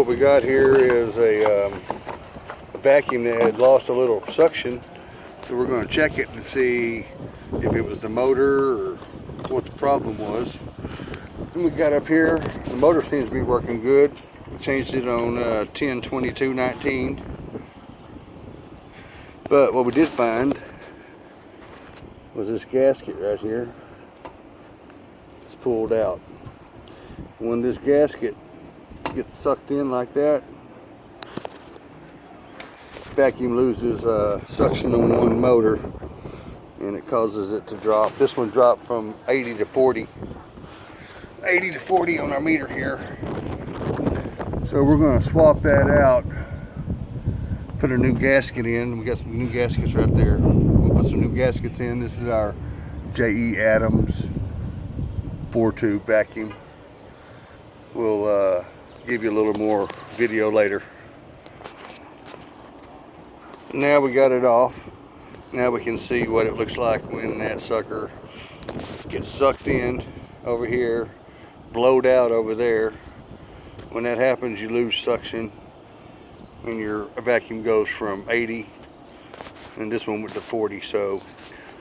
we got here is a vacuum that had lost a little suction, so we're going to check it and see if it was the motor or what the problem was. And we got up here, the motor seems to be working good. We changed it on 10/22/19, but what we did find was this gasket right here. It's pulled out. When this gasket gets sucked in like that, vacuum loses suction on one motor and it causes it to drop. This one dropped from 80 to 40 on our meter here. So we're going to swap that out, put a new gasket in. We got some new gaskets right there. We'll put some new gaskets in. This is our J.E. Adams 4-tube vacuum. We'll give you a little more video later. Now we got it off. Now we can see what it looks like when that sucker gets sucked in over here, blowed out over there. When that happens, you lose suction when your vacuum goes from 80, and this one went to 40. So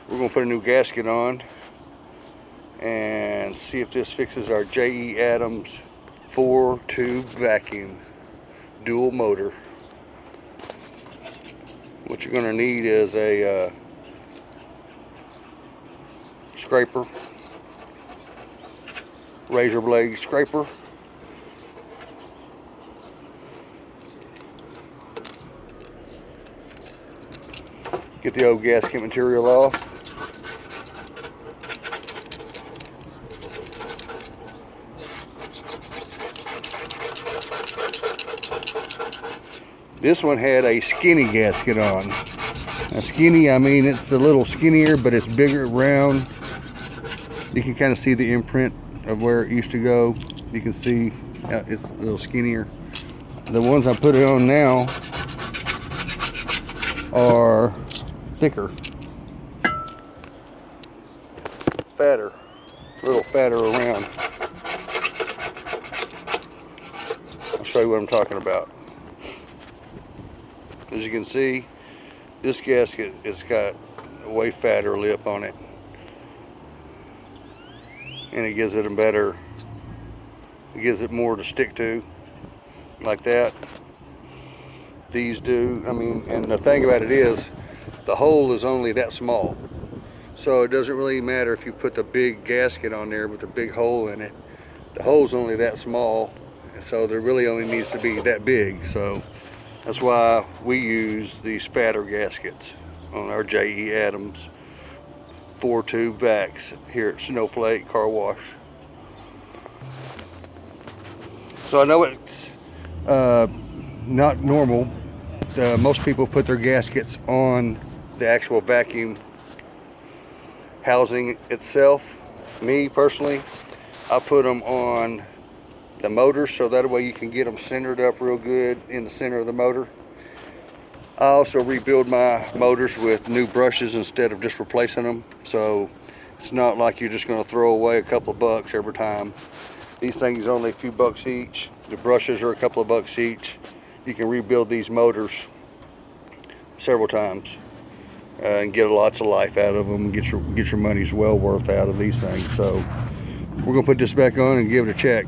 we're going to put a new gasket on and see if this fixes our J.E. Adams 4-tube vacuum, dual motor. What you're going to need is a scraper, razor blade scraper. Get the old gasket material off. This one had a skinny gasket on. Now skinny, I mean it's a little skinnier, but it's bigger, round. You can kind of see the imprint of where it used to go. You can see it's a little skinnier. The ones I put it on now are thicker, fatter, a little fatter around. I'll show you what I'm talking about. As you can see, this gasket has got a way fatter lip on it, and it gives it a better, it gives it more to stick to, like that. These do, I mean, and the thing about it is, the hole is only that small. So it doesn't really matter if you put the big gasket on there with a big hole in it. The hole's only that small, so there really only needs to be that big. So that's why we use these fatter gaskets on our J.E. Adams 4-tube vacs here at Snowflake Car Wash. So I know it's not normal. Most people put their gaskets on the actual vacuum housing itself. Me personally, I put them on the motor, so that way you can get them centered up real good in the center of the motor. I also rebuild my motors with new brushes instead of just replacing them, so it's not like you're just going to throw away a couple of bucks every time. These things are only a few bucks each. The brushes are a couple of bucks each. You can rebuild these motors several times and get lots of life out of them. Get your money's well worth out of these things. So we're going to put this back on and give it a check.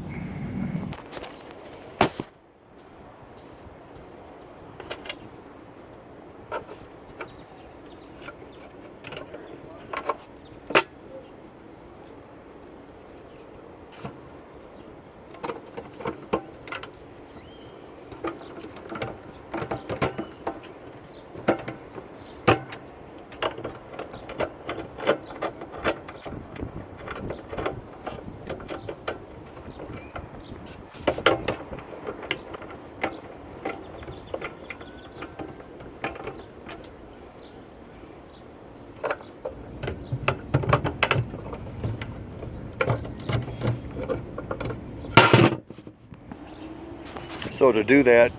So to do that,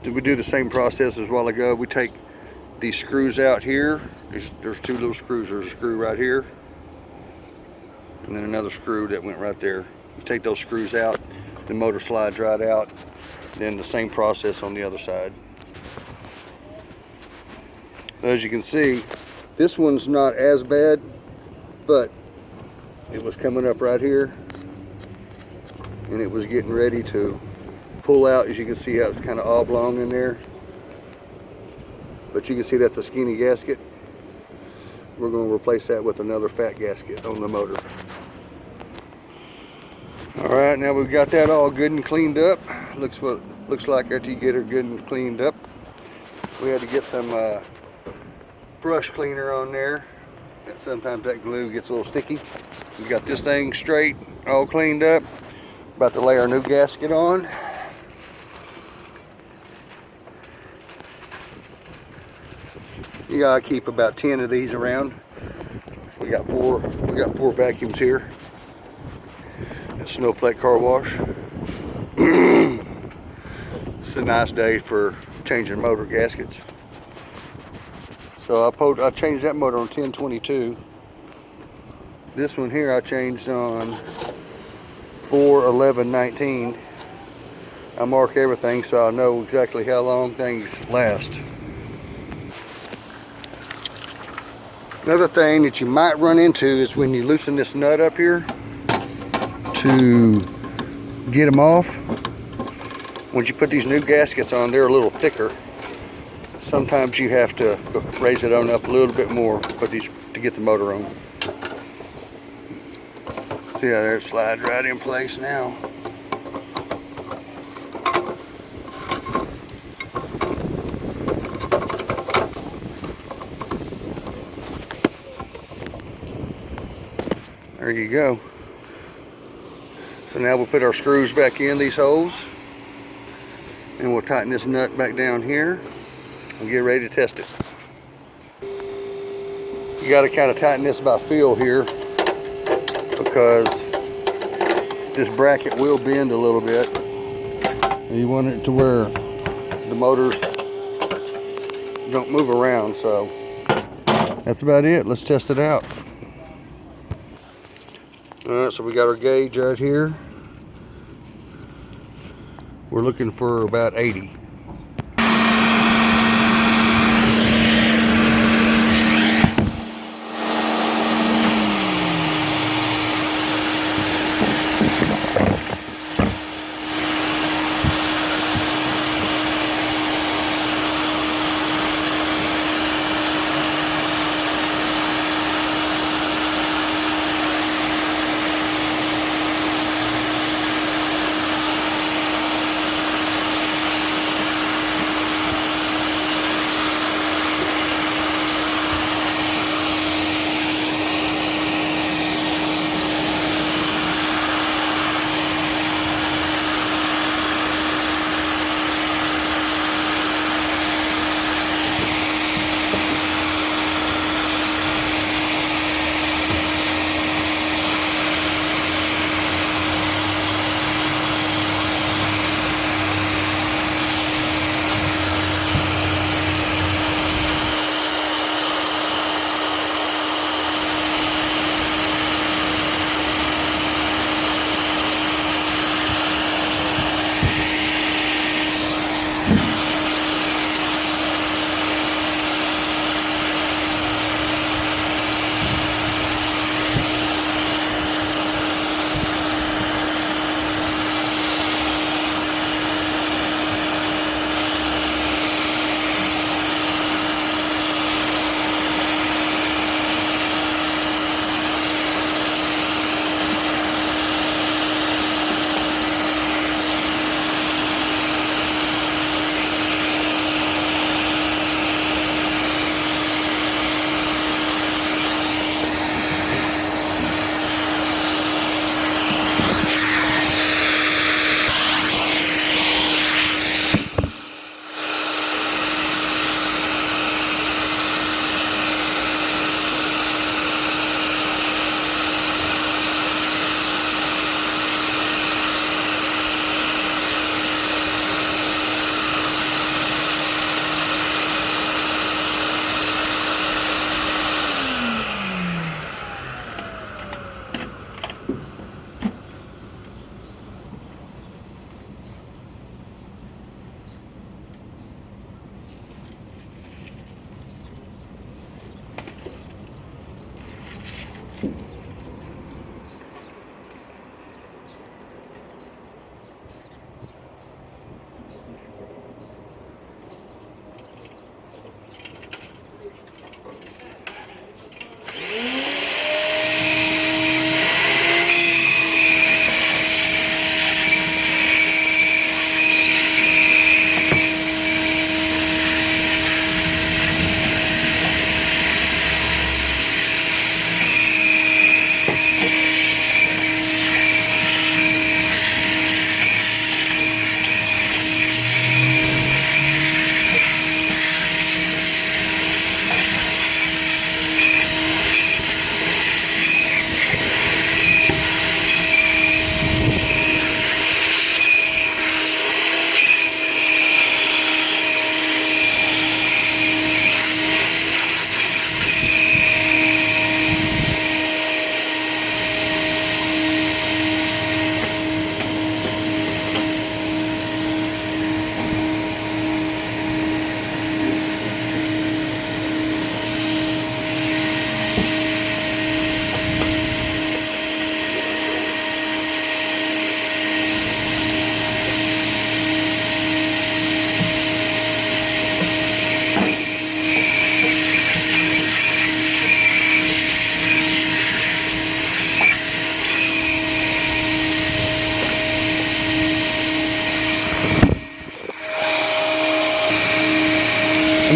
we do the same process as a while ago. We take these screws out here. There's two little screws. There's a screw right here, and then another screw that went right there. You take those screws out, the motor slides right out. Then the same process on the other side. As you can see, this one's not as bad, but it was coming up right here and it was getting ready to pull out. As you can see how it's kind of oblong in there, but you can see that's a skinny gasket. We're going to replace that with another fat gasket on the motor. Alright, now we've got that all good and cleaned up. Looks like after you get her good and cleaned up. We had to get some brush cleaner on there. And sometimes that glue gets a little sticky. We got this thing straight, all cleaned up. About to lay our new gasket on. You gotta keep about 10 of these around. We got four vacuums here. Snowflake car wash. It's a nice day for changing motor gaskets. So I changed that motor on 1022. This one here I changed on 4/11/19. I mark everything so I know exactly how long things last. Another thing that you might run into is when you loosen this nut up here to get them off. Once you put these new gaskets on, they're a little thicker. Sometimes you have to raise it on up a little bit more to get the motor on. See how there it slides right in place now. There you go. So now we'll put our screws back in these holes and we'll tighten this nut back down here and get ready to test it. You got to kind of tighten this by feel here because this bracket will bend a little bit. You want it to where the motors don't move around. So that's about it. Let's test it out. Alright, so we got our gauge right here. We're looking for about 80.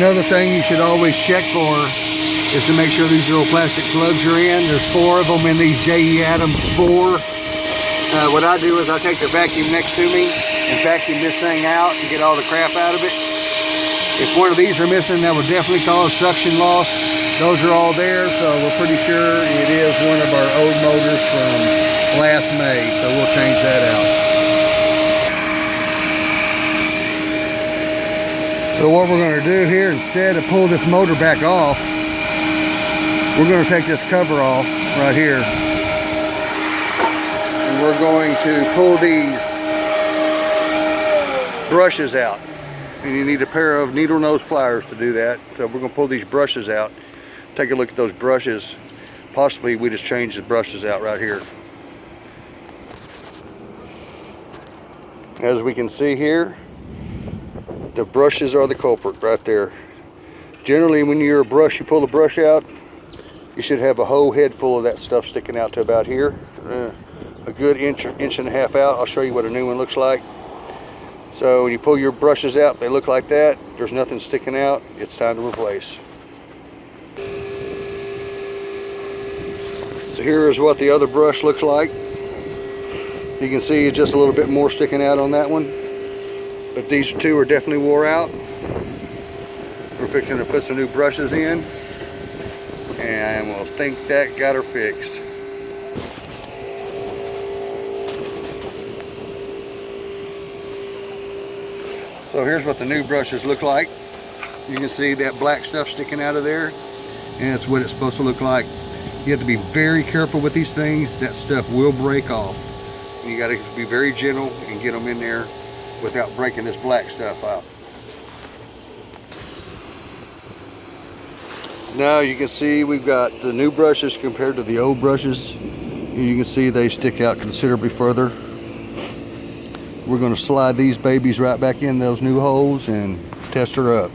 Another thing you should always check for is to make sure these little plastic plugs are in. There's 4 of them in these J.E. Adams 4. What I do is I take the vacuum next to me and vacuum this thing out and get all the crap out of it. If one of these are missing, that would definitely cause suction loss. Those are all there, so we're pretty sure it is one of our old motors from last May, so we'll change that out. So what we're going to do here, instead of pull this motor back off, we're going to take this cover off right here. And we're going to pull these brushes out. And you need a pair of needle nose pliers to do that. So we're going to pull these brushes out. Take a look at those brushes. Possibly we just change the brushes out right here. As we can see here, the brushes are the culprit right there. Generally, when you're a brush, you pull the brush out, you should have a whole head full of that stuff sticking out to about here. A good inch and a half out. I'll show you what a new one looks like. So when you pull your brushes out, they look like that. There's nothing sticking out. It's time to replace. So here is what the other brush looks like. You can see it's just a little bit more sticking out on that one. But these 2 are definitely wore out. We're fixing to put some new brushes in. And we'll think that got her fixed. So here's what the new brushes look like. You can see that black stuff sticking out of there. And it's what it's supposed to look like. You have to be very careful with these things. That stuff will break off. And you got to be very gentle and get them in there without breaking this black stuff out. Now you can see we've got the new brushes compared to the old brushes. You can see they stick out considerably further. We're going to slide these babies right back in those new holes and test her up.